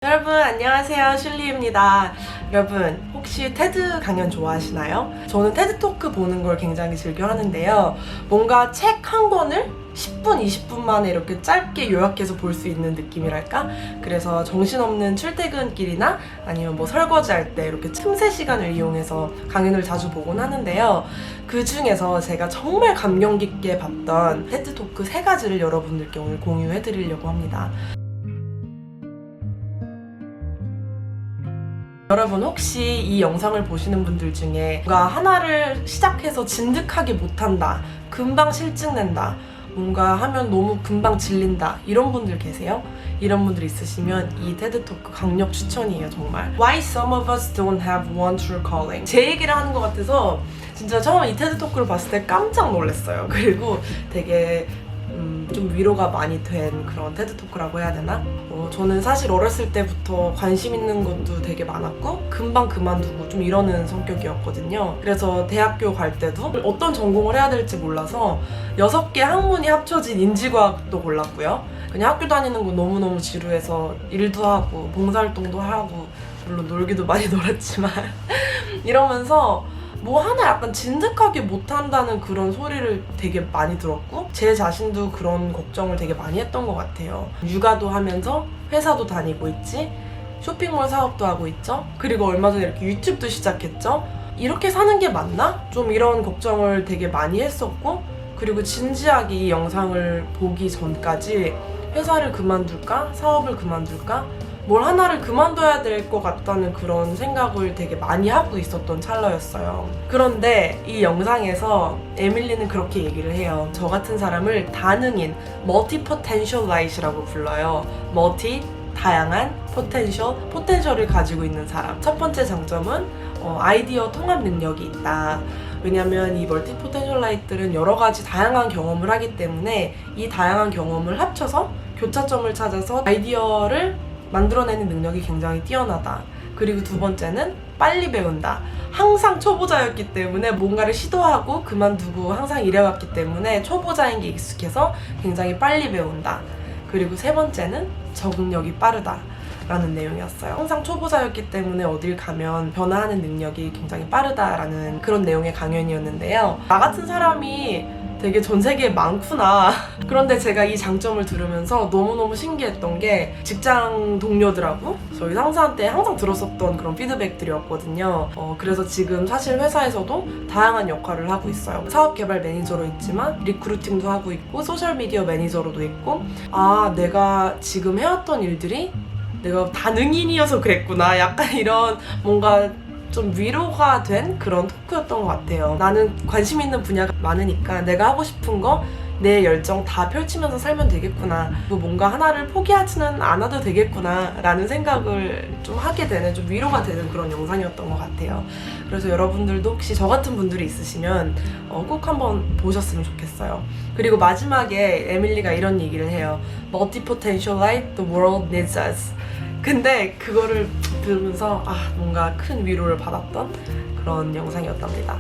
여러분 안녕하세요, 슐리입니다. 여러분 혹시 테드 강연 좋아하시나요? 저는 테드토크 보는 걸 굉장히 즐겨 하는데요. 뭔가 책 한 권을 10분, 20분 만에 이렇게 짧게 요약해서 볼 수 있는 느낌이랄까? 그래서 정신없는 출퇴근길이나 아니면 뭐 설거지할 때 이렇게 틈새 시간을 이용해서 강연을 자주 보곤 하는데요. 그 중에서 제가 정말 감명 깊게 봤던 테드토크 3가지를 여러분들께 오늘 공유해드리려고 합니다. 여러분 혹시 이 영상을 보시는 분들 중에 뭔가 하나를 시작해서 진득하게 못한다, 금방 실증낸다, 뭔가 하면 너무 금방 질린다 이런 분들 계세요? 이런 분들 있으시면 이 테드토크 강력 추천이에요. 정말 Why some of us don't have one true calling. 제 얘기를 하는 것 같아서 진짜 처음에 이 테드토크를 봤을 때 깜짝 놀랐어요. 그리고 되게 좀 위로가 많이 된 그런 테드토크라고 해야 되나? 저는 사실 어렸을 때부터 관심 있는 것도 되게 많았고 금방 그만두고 좀 이러는 성격이었거든요. 그래서 대학교 갈 때도 어떤 전공을 해야 될지 몰라서 6개 학문이 합쳐진 인지과학도 골랐고요. 그냥 학교 다니는 거 너무너무 지루해서 일도 하고 봉사활동도 하고 물론 놀기도 많이 놀았지만 이러면서 뭐 하나 약간 진득하게 못한다는 그런 소리를 되게 많이 들었고 제 자신도 그런 걱정을 되게 많이 했던 것 같아요. 육아도 하면서 회사도 다니고 있지, 쇼핑몰 사업도 하고 있죠, 그리고 얼마 전에 이렇게 유튜브도 시작했죠. 이렇게 사는 게 맞나? 좀 이런 걱정을 되게 많이 했었고, 그리고 진지하게 이 영상을 보기 전까지 회사를 그만둘까? 사업을 그만둘까? 뭘 하나를 그만둬야 될 것 같다는 그런 생각을 되게 많이 하고 있었던 찰나였어요. 그런데 이 영상에서 에밀리는 그렇게 얘기를 해요. 저 같은 사람을 다능인, 멀티 포텐셜라이트라고 불러요. 멀티, 다양한, 포텐셜을 가지고 있는 사람. 첫 번째 장점은 아이디어 통합 능력이 있다. 왜냐면 이 멀티 포텐셜라이트들은 여러 가지 다양한 경험을 하기 때문에 이 다양한 경험을 합쳐서 교차점을 찾아서 아이디어를 만들어내는 능력이 굉장히 뛰어나다. 그리고 두 번째는 빨리 배운다. 항상 초보자였기 때문에 뭔가를 시도하고 그만두고 항상 이래왔기 때문에 초보자인 게 익숙해서 굉장히 빨리 배운다. 그리고 세 번째는 적응력이 빠르다 라는 내용이었어요. 항상 초보자였기 때문에 어딜 가면 변화하는 능력이 굉장히 빠르다라는 그런 내용의 강연이었는데요. 나 같은 사람이 되게 전 세계에 많구나. 그런데 제가 이 장점을 들으면서 너무너무 신기했던 게 직장 동료들하고 저희 상사한테 항상 들었었던 그런 피드백들이었거든요. 그래서 지금 사실 회사에서도 다양한 역할을 하고 있어요. 사업개발 매니저로 있지만 리크루팅도 하고 있고 소셜미디어 매니저로도 있고, 아, 내가 지금 해왔던 일들이 내가 다능인이어서 그랬구나. 약간 이런 뭔가 좀 위로가 된 그런 토크였던 것 같아요. 나는 관심 있는 분야가 많으니까 내가 하고 싶은 거, 내 열정 다 펼치면서 살면 되겠구나. 뭔가 하나를 포기하지는 않아도 되겠구나 라는 생각을 좀 하게 되는, 좀 위로가 되는 그런 영상이었던 것 같아요. 그래서 여러분들도 혹시 저 같은 분들이 있으시면 꼭 한번 보셨으면 좋겠어요. 그리고 마지막에 에밀리가 이런 얘기를 해요. Multi-potentialite, the world needs us. 근데 그거를 들으면서 뭔가 큰 위로를 받았던 그런 영상이었답니다.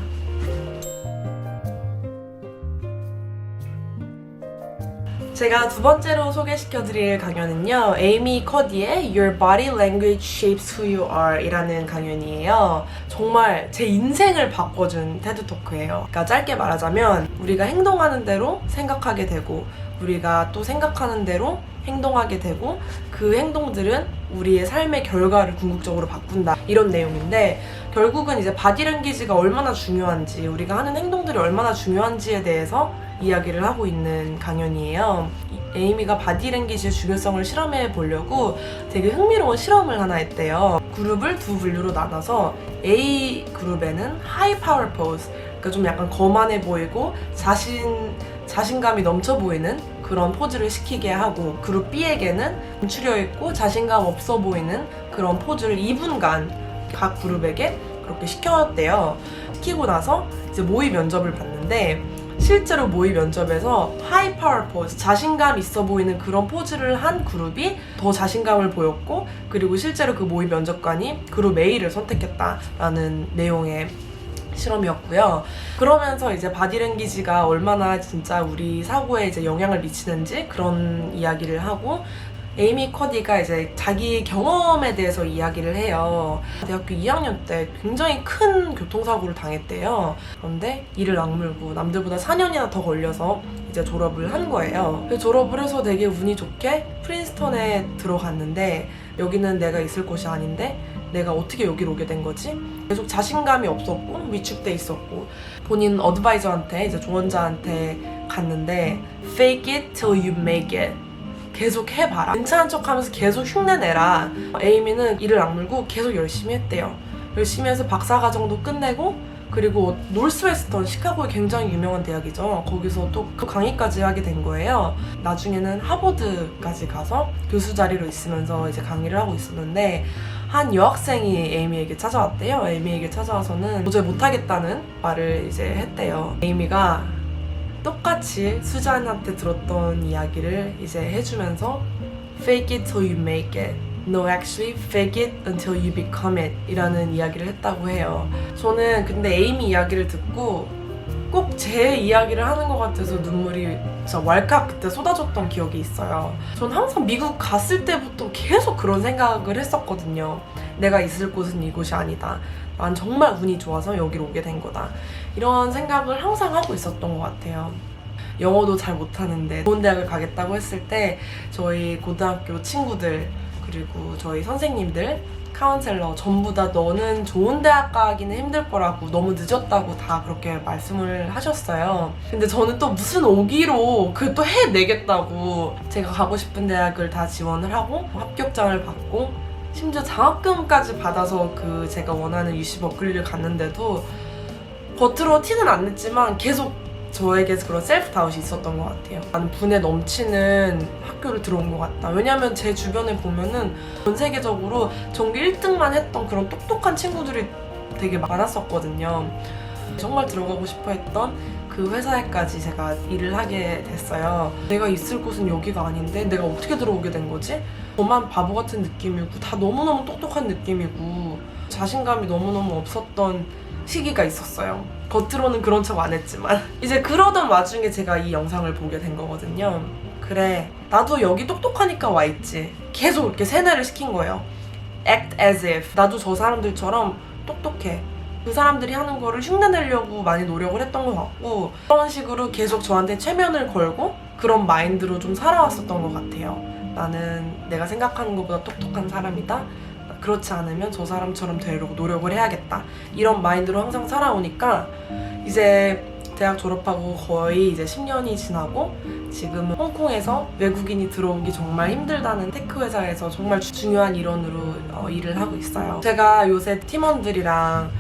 제가 두 번째로 소개시켜드릴 강연은요, 에이미 커디의 Your Body Language Shapes Who You Are 이라는 강연이에요. 정말 제 인생을 바꿔준 테드토크예요. 그러니까 짧게 말하자면 우리가 행동하는 대로 생각하게 되고 우리가 또 생각하는 대로 행동하게 되고 그 행동들은 우리의 삶의 결과를 궁극적으로 바꾼다, 이런 내용인데, 결국은 이제 바디랭귀지가 얼마나 중요한지, 우리가 하는 행동들이 얼마나 중요한지에 대해서 이야기를 하고 있는 강연이에요. 에이미가 바디랭귀지의 중요성을 실험해 보려고 되게 흥미로운 실험을 하나 했대요. 그룹을 두 분류로 나눠서 A 그룹에는 하이 파워 포즈, 그러니까 좀 약간 거만해 보이고 자신감이 넘쳐 보이는 그런 포즈를 시키게 하고, 그룹 B에게는 추려 있고 자신감 없어 보이는 그런 포즈를 2분간 각 그룹에게 그렇게 시켰대요. 시키고 나서 이제 모의 면접을 봤는데, 실제로 모의 면접에서 하이 파워 포즈, 자신감 있어 보이는 그런 포즈를 한 그룹이 더 자신감을 보였고, 그리고 실제로 그 모의 면접관이 그룹 A를 선택했다라는 내용의 실험이었고요. 그러면서 이제 바디랭귀지가 얼마나 진짜 우리 사고에 이제 영향을 미치는지 그런 이야기를 하고, 에이미 커디가 이제 자기 경험에 대해서 이야기를 해요. 대학교 2학년 때 굉장히 큰 교통사고를 당했대요. 그런데 이를 악물고 남들보다 4년이나 더 걸려서 이제 졸업을 한 거예요. 졸업을 해서 되게 운이 좋게 프린스턴에 들어갔는데 여기는 내가 있을 곳이 아닌데 내가 어떻게 여기로 오게 된 거지? 계속 자신감이 없었고 위축돼 있었고 본인 어드바이저한테 이제 조언자한테 갔는데 Fake it till you make it. 계속 해봐라. 괜찮은 척하면서 계속 흉내내라. 에이미는 이를 악물고 계속 열심히 했대요. 열심히 해서 박사과정도 끝내고 그리고 노스웨스턴, 시카고에 굉장히 유명한 대학이죠. 거기서 또 그 강의까지 하게 된 거예요. 나중에는 하버드까지 가서 교수 자리로 있으면서 이제 강의를 하고 있었는데 한 여학생이 에이미에게 찾아왔대요. 에이미에게 찾아와서는 도저히 못하겠다는 말을 이제 했대요. 에이미가 똑같이 수잔한테 들었던 이야기를 이제 해주면서 Fake it till you make it. No, actually, fake it until you become it 이라는 이야기를 했다고 해요. 저는 근데 에이미 이야기를 듣고 꼭 제 이야기를 하는 것 같아서 눈물이 진짜 왈칵 그때 쏟아졌던 기억이 있어요. 전 항상 미국 갔을 때부터 계속 그런 생각을 했었거든요. 내가 있을 곳은 이곳이 아니다. 난 정말 운이 좋아서 여기로 오게 된 거다. 이런 생각을 항상 하고 있었던 것 같아요. 영어도 잘 못하는데 좋은 대학을 가겠다고 했을 때 저희 고등학교 친구들 그리고 저희 선생님들, 카운셀러 전부 다 너는 좋은 대학 가기는 힘들 거라고 너무 늦었다고 다 그렇게 말씀을 하셨어요. 근데 저는 또 무슨 오기로 그걸 또 해내겠다고 제가 가고 싶은 대학을 다 지원을 하고 합격장을 받고 심지어 장학금까지 받아서 그 제가 원하는 UC 버클리를 갔는데도 겉으로 티는 안 냈지만 계속 저에게 그런 셀프 다웃이 있었던 것 같아요. 나는 분에 넘치는 학교를 들어온 것 같다. 왜냐면 제 주변에 보면은 전 세계적으로 전교 1등만 했던 그런 똑똑한 친구들이 되게 많았었거든요. 정말 들어가고 싶어 했던 그 회사에까지 제가 일을 하게 됐어요. 내가 있을 곳은 여기가 아닌데 내가 어떻게 들어오게 된 거지? 저만 바보 같은 느낌이고 다 너무너무 똑똑한 느낌이고 자신감이 너무너무 없었던 시기가 있었어요. 겉으로는 그런 척 안 했지만 이제 그러던 와중에 제가 이 영상을 보게 된 거거든요. 그래, 나도 여기 똑똑하니까 와 있지. 계속 이렇게 세뇌를 시킨 거예요. Act as if 나도 저 사람들처럼 똑똑해. 그 사람들이 하는 거를 흉내내려고 많이 노력을 했던 것 같고 그런 식으로 계속 저한테 체면을 걸고 그런 마인드로 좀 살아왔었던 것 같아요. 나는 내가 생각하는 것보다 똑똑한 사람이다. 그렇지 않으면 저 사람처럼 되려고 노력을 해야겠다. 이런 마인드로 항상 살아오니까 이제 대학 졸업하고 거의 이제 10년이 지나고 지금은 홍콩에서 외국인이 들어오기 정말 힘들다는 테크 회사에서 정말 중요한 일원으로 일을 하고 있어요. 제가 요새 팀원들이랑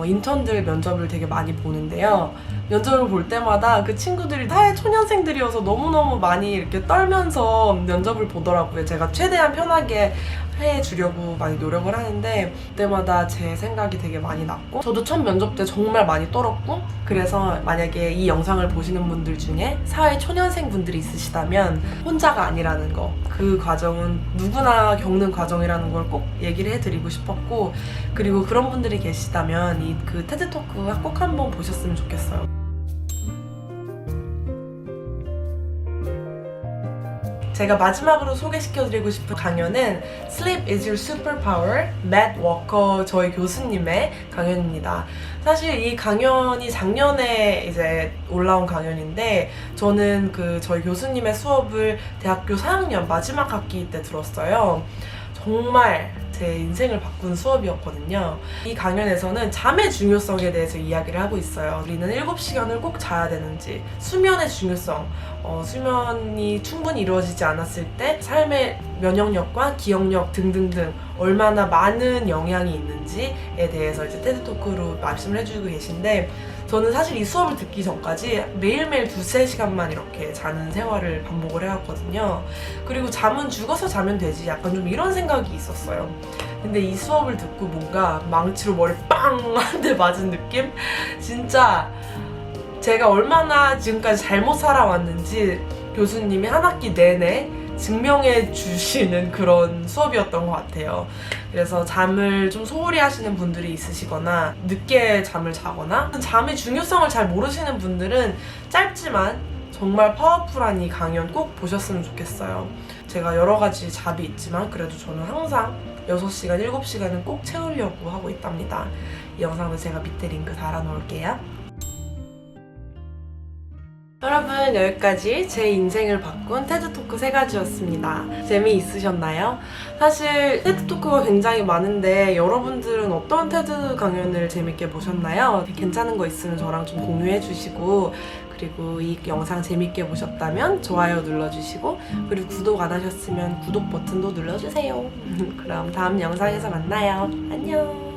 인턴들 면접을 되게 많이 보는데요. 면접을 볼 때마다 그 친구들이 사회 초년생들이어서 너무너무 많이 이렇게 떨면서 면접을 보더라고요. 제가 최대한 편하게 해주려고 많이 노력을 하는데 그때마다 제 생각이 되게 많이 났고 저도 첫 면접 때 정말 많이 떨었고 그래서 만약에 이 영상을 보시는 분들 중에 사회 초년생 분들이 있으시다면 혼자가 아니라는 거, 그 과정은 누구나 겪는 과정이라는 걸 꼭 얘기를 해드리고 싶었고 그리고 그런 분들이 계시다면 그 테드토크 꼭 한번 보셨으면 좋겠어요. 제가 마지막으로 소개시켜드리고 싶은 강연은 Sleep is your superpower, 맷 워커 저희 교수님의 강연입니다. 사실 이 강연이 작년에 이제 올라온 강연인데 저는 그 저희 교수님의 수업을 대학교 4학년 마지막 학기 때 들었어요. 정말 제 인생을 바꾼 수업이었거든요. 이 강연에서는 잠의 중요성에 대해서 이야기를 하고 있어요. 우리는 7시간을 꼭 자야 되는지, 수면의 중요성, 수면이 충분히 이루어지지 않았을 때 삶의 면역력과 기억력 등등등 얼마나 많은 영향이 있는지에 대해서 이제 테드토크로 말씀을 해주고 계신데 저는 사실 이 수업을 듣기 전까지 매일매일 2-3시간만 이렇게 자는 생활을 반복을 해왔거든요. 그리고 잠은 죽어서 자면 되지 약간 좀 이런 생각이 있었어요. 근데 이 수업을 듣고 뭔가 망치로 머리 빵 한 대 맞은 느낌? 진짜 제가 얼마나 지금까지 잘못 살아왔는지 교수님이 한 학기 내내 증명해 주시는 그런 수업이었던 것 같아요. 그래서 잠을 좀 소홀히 하시는 분들이 있으시거나 늦게 잠을 자거나 잠의 중요성을 잘 모르시는 분들은 짧지만 정말 파워풀한 이 강연 꼭 보셨으면 좋겠어요. 제가 여러 가지 잡이 있지만 그래도 저는 항상 6시간, 7시간은 꼭 채우려고 하고 있답니다. 이 영상도 제가 밑에 링크 달아놓을게요. 여러분, 여기까지 제 인생을 바꾼 테드토크 3가지였습니다. 재미있으셨나요? 사실 테드토크가 굉장히 많은데 여러분들은 어떤 테드 강연을 재밌게 보셨나요? 괜찮은 거 있으면 저랑 좀 공유해주시고, 그리고 이 영상 재밌게 보셨다면 좋아요 눌러주시고, 그리고 구독 안 하셨으면 구독 버튼도 눌러주세요. 그럼 다음 영상에서 만나요. 안녕.